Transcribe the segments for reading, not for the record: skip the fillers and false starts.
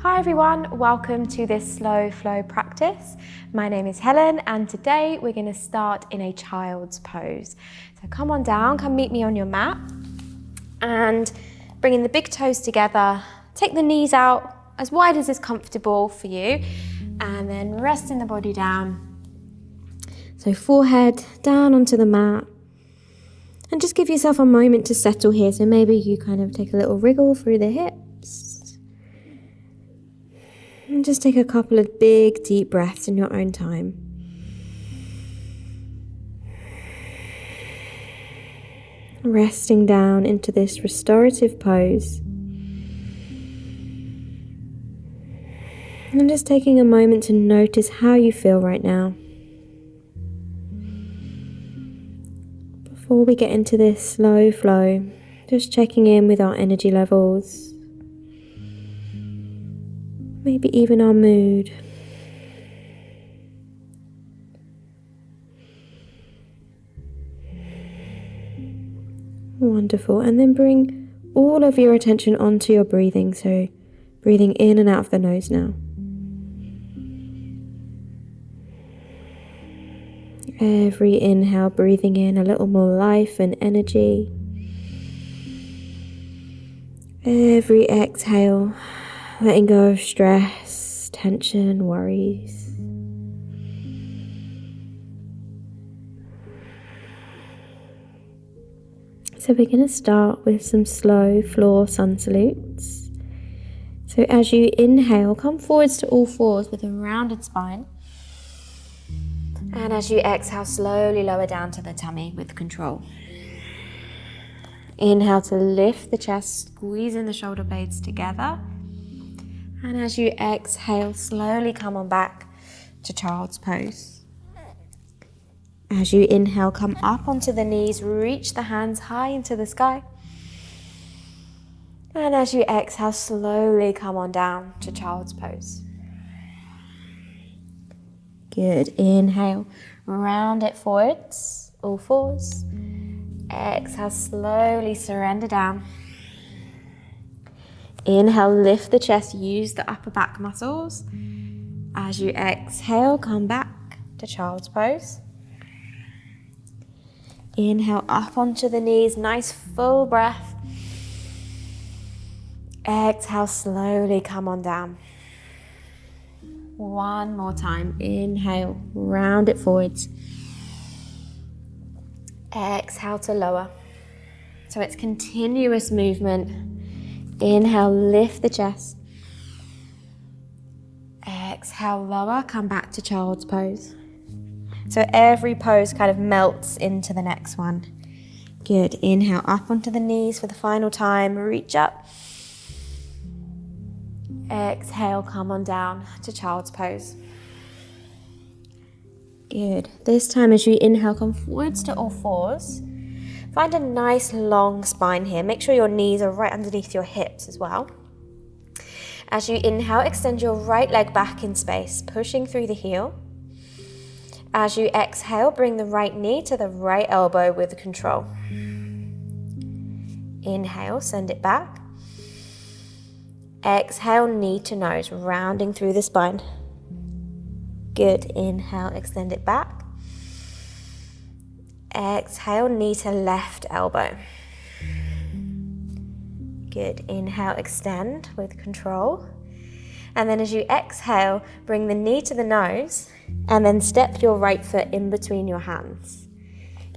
Hi everyone, welcome to this slow flow practice. My name is Helen and today we're going to start in a child's pose. So come on down, come meet me on your mat and bringing the big toes together, take the knees out as wide as is comfortable for you and then resting the body down. So forehead down onto the mat and just give yourself a moment to settle here. So maybe you kind of take a little wriggle through the hips. And just take a couple of big, deep breaths in your own time. Resting down into this restorative pose. And just taking a moment to notice how you feel right now. Before we get into this slow flow, just checking in with our energy levels. Maybe even our mood. Wonderful. And then bring all of your attention onto your breathing. So breathing in and out of the nose now. Every inhale, breathing in a little more life and energy. Every exhale, letting go of stress, tension, worries. So we're going to start with some slow floor sun salutes. So as you inhale, come forwards to all fours with a rounded spine. And as you exhale, slowly lower down to the tummy with control. Inhale to lift the chest, squeezing the shoulder blades together. And as you exhale, slowly come on back to child's pose. As you inhale, come up onto the knees, reach the hands high into the sky. And as you exhale, slowly come on down to child's pose. Good. Inhale, round it forwards, all fours. Exhale, slowly surrender down. Inhale, lift the chest, use the upper back muscles. As you exhale, come back to child's pose. Inhale, up onto the knees, nice full breath. Exhale, slowly come on down. One more time. Inhale, round it forwards. Exhale to lower. So it's continuous movement. Inhale, lift the chest. Exhale, lower, come back to child's pose. So every pose kind of melts into the next one. Good. Inhale, up onto the knees for the final time. Reach up. Exhale, come on down to child's pose. Good. This time as you inhale, come forwards to all fours. Find a nice long spine here. Make sure your knees are right underneath your hips as well. As you inhale, extend your right leg back in space, pushing through the heel. As you exhale, bring the right knee to the right elbow with control. Inhale, send it back. Exhale, knee to nose, rounding through the spine. Good. Inhale, extend it back. Exhale, knee to left elbow. Good. Inhale, extend with control. And then as you exhale, bring the knee to the nose and then step your right foot in between your hands.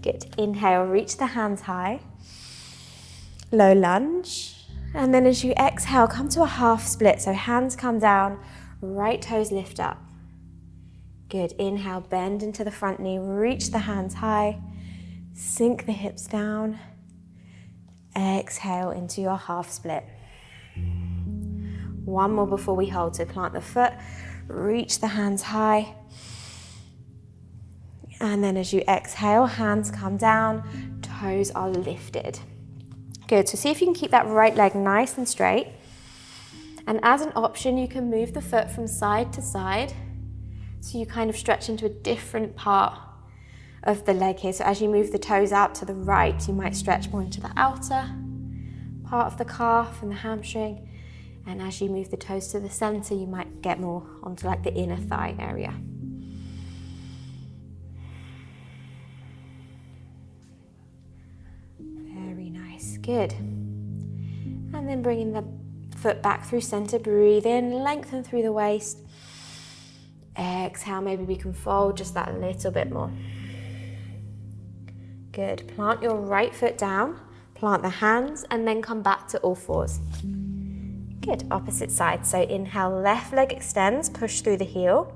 Good. Inhale, reach the hands high. Low lunge. And then as you exhale, come to a half split. So hands come down, right toes lift up. Good. Inhale, bend into the front knee, reach the hands high, sink the hips down. Exhale into your half split. One more before we hold. So plant the foot, reach the hands high. And then as you exhale, hands come down, toes are lifted. Good. So see if you can keep that right leg nice and straight. And as an option, you can move the foot from side to side. So you kind of stretch into a different part of the leg here. So as you move the toes out to the right, you might stretch more into the outer part of the calf and the hamstring. And as you move the toes to the center, you might get more onto like the inner thigh area. Very nice, good. And then bringing the foot back through center, breathe in, lengthen through the waist. Exhale, maybe we can fold just that little bit more. Good, plant your right foot down, plant the hands, and then come back to all fours. Good, opposite side. So inhale, left leg extends, push through the heel.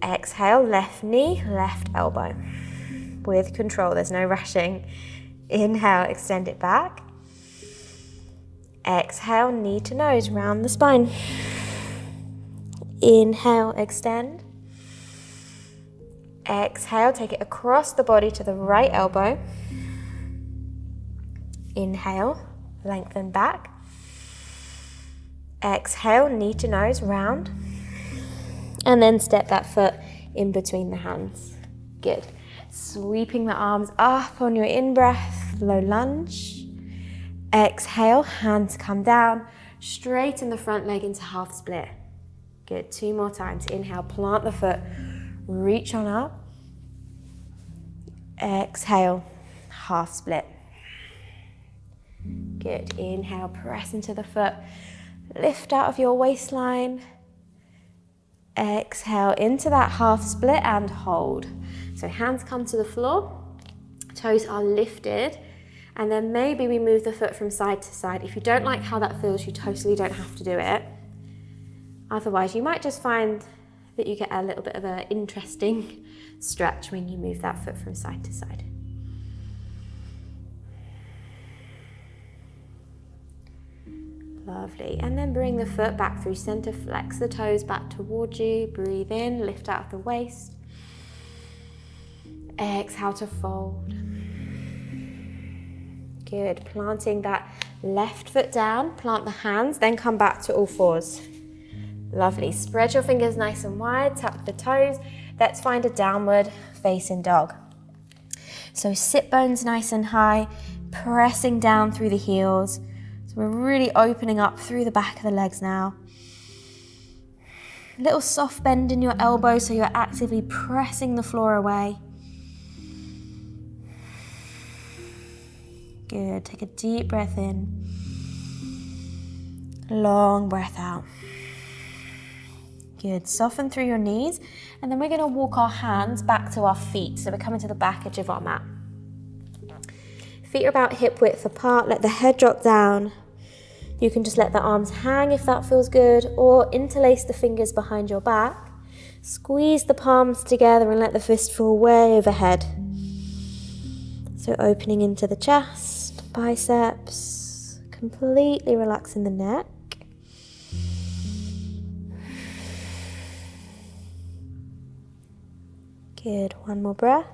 Exhale, left knee, left elbow. With control, there's no rushing. Inhale, extend it back. Exhale, knee to nose, round the spine. Inhale, extend. Exhale, take it across the body to the right elbow. Inhale, lengthen back. Exhale, knee to nose, round. And then step that foot in between the hands. Good. Sweeping the arms up on your in-breath, low lunge. Exhale, hands come down. Straighten the front leg into half split. Good, 2 more times. Inhale, plant the foot, reach on up. Exhale, half split. Good, inhale, press into the foot. Lift out of your waistline. Exhale into that half split and hold. So hands come to the floor, toes are lifted, and then maybe we move the foot from side to side. If you don't like how that feels, you totally don't have to do it. Otherwise, you might just find that you get a little bit of an interesting stretch when you move that foot from side to side. Lovely, and then bring the foot back through center, flex the toes back towards you, breathe in, lift out of the waist. Exhale to fold. Good, planting that left foot down, plant the hands, then come back to all fours. Lovely, spread your fingers nice and wide, tuck the toes. Let's find a downward facing dog. So sit bones nice and high, pressing down through the heels. We're really opening up through the back of the legs now. A little soft bend in your elbow so you're actively pressing the floor away. Good, take a deep breath in. Long breath out. Good, soften through your knees, and then we're going to walk our hands back to our feet. So we're coming to the back edge of our mat. Feet are about hip width apart, let the head drop down. You can just let the arms hang if that feels good, or interlace the fingers behind your back. Squeeze the palms together and let the fist fall way overhead. So opening into the chest, biceps, completely relaxing the neck. Good, one more breath.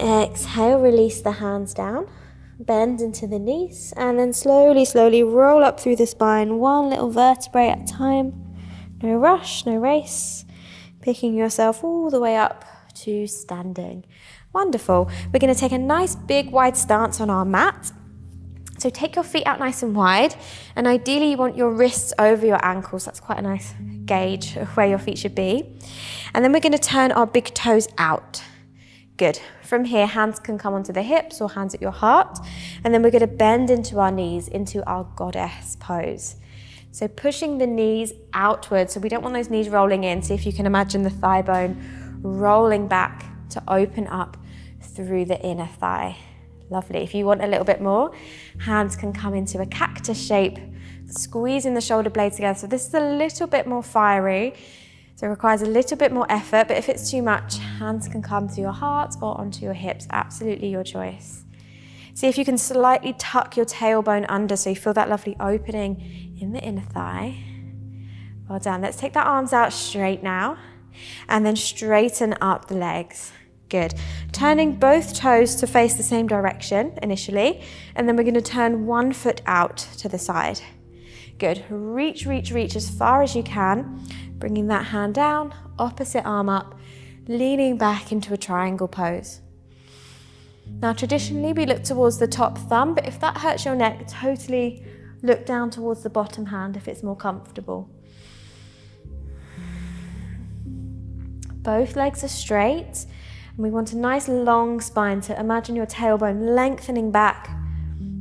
Exhale, release the hands down. Bend into the knees and then slowly roll up through the spine, one little vertebrae at a time. No rush, no race. Picking yourself all the way up to standing. Wonderful. We're going to take a nice big wide stance on our mat. So take your feet out nice and wide, and ideally you want your wrists over your ankles. That's quite a nice gauge of where your feet should be. And then we're going to turn our big toes out. Good. From here, hands can come onto the hips or hands at your heart. And then we're going to bend into our knees, into our goddess pose. So pushing the knees outwards. So we don't want those knees rolling in. See if you can imagine the thigh bone rolling back to open up through the inner thigh. Lovely. If you want a little bit more, hands can come into a cactus shape, squeezing the shoulder blades together. So this is a little bit more fiery. So it requires a little bit more effort, but if it's too much, hands can come to your heart or onto your hips. Absolutely your choice. See if you can slightly tuck your tailbone under so you feel that lovely opening in the inner thigh. Well done. Let's take the arms out straight now and then straighten up the legs. Good. Turning both toes to face the same direction initially, and then we're going to turn one foot out to the side. Good. Reach as far as you can. Bringing that hand down, opposite arm up, leaning back into a triangle pose. Now traditionally we look towards the top thumb, but if that hurts your neck, totally look down towards the bottom hand if it's more comfortable. Both legs are straight, and we want a nice long spine, so imagine your tailbone lengthening back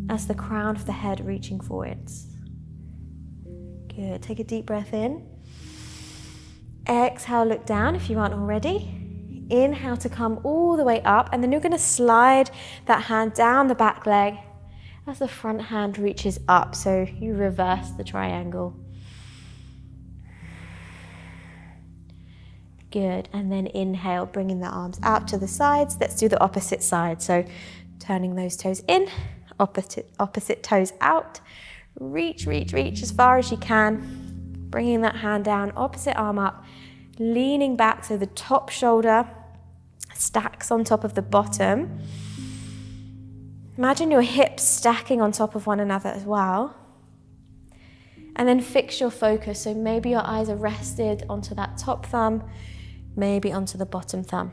as the crown of the head reaching forwards. Good, take a deep breath in. Exhale, look down if you aren't already. Inhale to come all the way up, and then you're going to slide that hand down the back leg as the front hand reaches up, so you reverse the triangle. Good, and then inhale, bringing the arms out to the sides. Let's do the opposite side, so turning those toes in, opposite toes out. Reach, reach, reach as far as you can. Bringing that hand down, opposite arm up, leaning back so the top shoulder stacks on top of the bottom. Imagine your hips stacking on top of one another as well. And then fix your focus, so maybe your eyes are rested onto that top thumb, maybe onto the bottom thumb.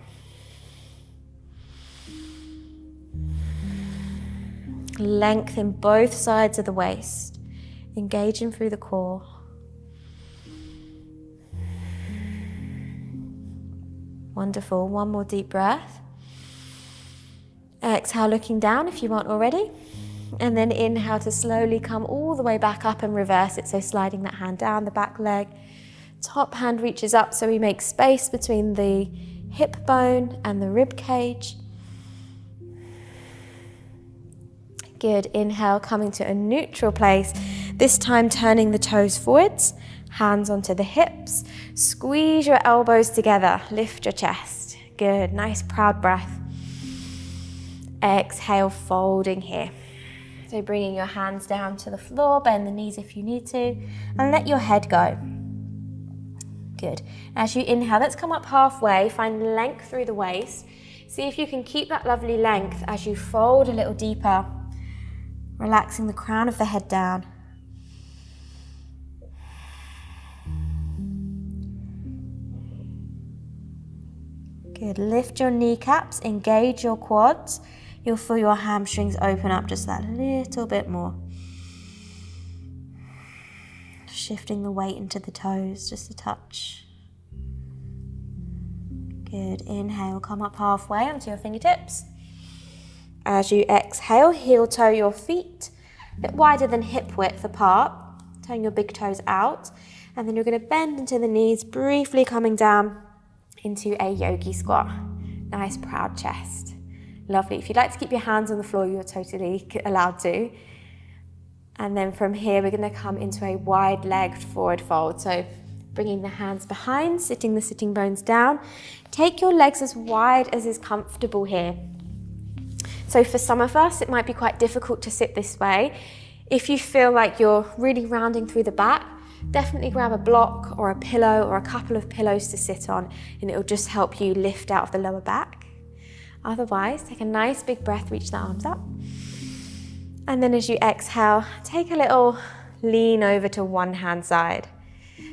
Lengthen both sides of the waist, engaging through the core. Wonderful, one more deep breath. Exhale, looking down if you aren't already. And then inhale to slowly come all the way back up and reverse it. So sliding that hand down the back leg. Top hand reaches up, so we make space between the hip bone and the rib cage. Good, inhale, coming to a neutral place. This time turning the toes forwards. Hands onto the hips, squeeze your elbows together, lift your chest. Good, nice proud breath. Exhale, folding here. So bringing your hands down to the floor, bend the knees if you need to, and let your head go. Good. As you inhale, let's come up halfway, find length through the waist. See if you can keep that lovely length as you fold a little deeper, relaxing the crown of the head down. Good, lift your kneecaps, engage your quads. You'll feel your hamstrings open up just that little bit more. Shifting the weight into the toes, just a touch. Good, inhale, come up halfway onto your fingertips. As you exhale, heel toe your feet, a bit wider than hip width apart. Turn your big toes out, and then you're going to bend into the knees, briefly coming down into a yogi squat. Nice proud chest. Lovely. If you'd like to keep your hands on the floor, you're totally allowed to. And then from here, we're going to come into a wide-legged forward fold. So bringing the hands behind, sitting the sitting bones down. Take your legs as wide as is comfortable here. So for some of us, it might be quite difficult to sit this way. If you feel like you're really rounding through the back, definitely grab a block or a pillow or a couple of pillows to sit on, and it'll just help you lift out of the lower back. Otherwise, take a nice big breath, reach the arms up. And then as you exhale, take a little lean over to one hand side.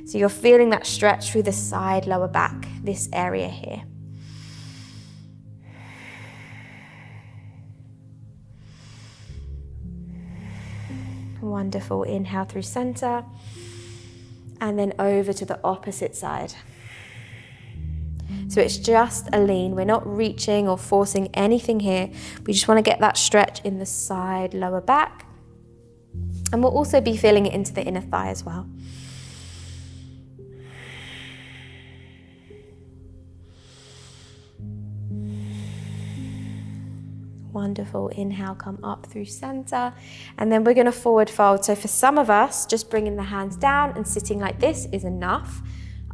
So you're feeling that stretch through the side lower back, this area here. Wonderful, inhale through center. And then over to the opposite side. So it's just a lean. We're not reaching or forcing anything here. We just want to get that stretch in the side, lower back. And we'll also be feeling it into the inner thigh as well. Wonderful, inhale, come up through center, and then we're going to forward fold. So for some of us, just bringing the hands down and sitting like this is enough.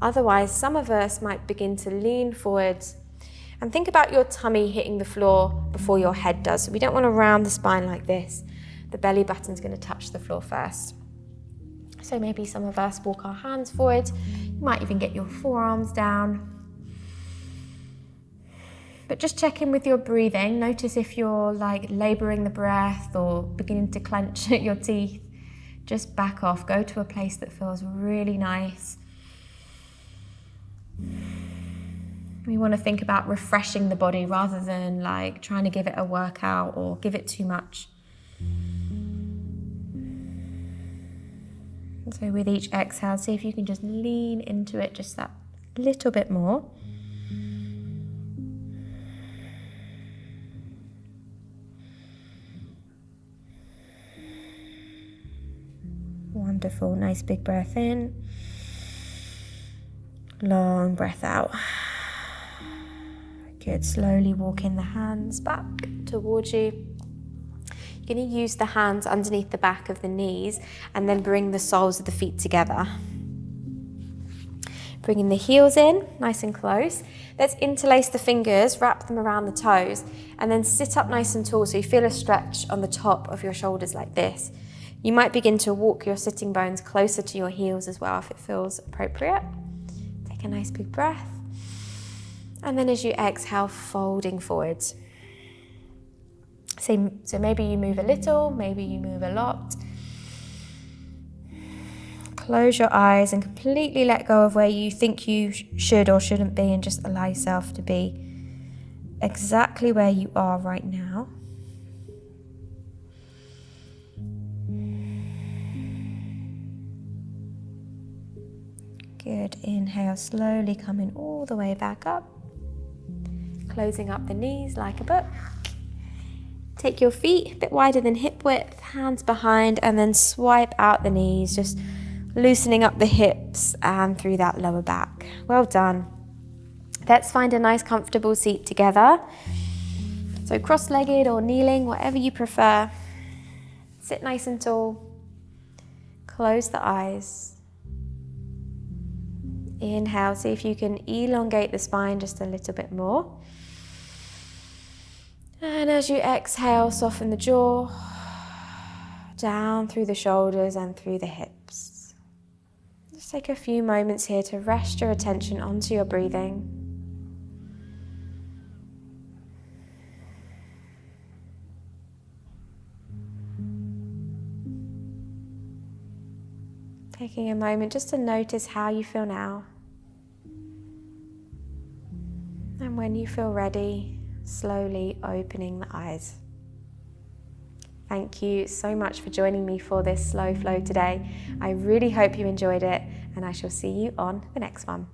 Otherwise, some of us might begin to lean forwards and think about your tummy hitting the floor before your head does. So we don't want to round the spine like this. The belly button's going to touch the floor first. So maybe some of us walk our hands forward. You might even get your forearms down. But just check in with your breathing. Notice if you're like laboring the breath or beginning to clench your teeth. Just back off. Go to a place that feels really nice. We want to think about refreshing the body rather than like trying to give it a workout or give it too much. So with each exhale, see if you can just lean into it just that little bit more. Wonderful, nice big breath in. Long breath out. Good, slowly walking the hands back towards you. You're going to use the hands underneath the back of the knees and then bring the soles of the feet together. Bringing the heels in, nice and close. Let's interlace the fingers, wrap them around the toes, and then sit up nice and tall so you feel a stretch on the top of your shoulders like this. You might begin to walk your sitting bones closer to your heels as well if it feels appropriate. Take a nice big breath. And then as you exhale, folding forwards. So maybe you move a little, maybe you move a lot. Close your eyes and completely let go of where you think you should or shouldn't be, and just allow yourself to be exactly where you are right now. Good, inhale, slowly coming all the way back up. Closing up the knees like a book. Take your feet a bit wider than hip width, hands behind, and then swipe out the knees, just loosening up the hips and through that lower back. Well done. Let's find a nice comfortable seat together. So cross-legged or kneeling, whatever you prefer. Sit nice and tall. Close the eyes. Inhale, see if you can elongate the spine just a little bit more. And as you exhale, soften the jaw, down through the shoulders and through the hips. Just take a few moments here to rest your attention onto your breathing. Taking a moment just to notice how you feel now. And when you feel ready, slowly opening the eyes. Thank you so much for joining me for this slow flow today. I really hope you enjoyed it, and I shall see you on the next one.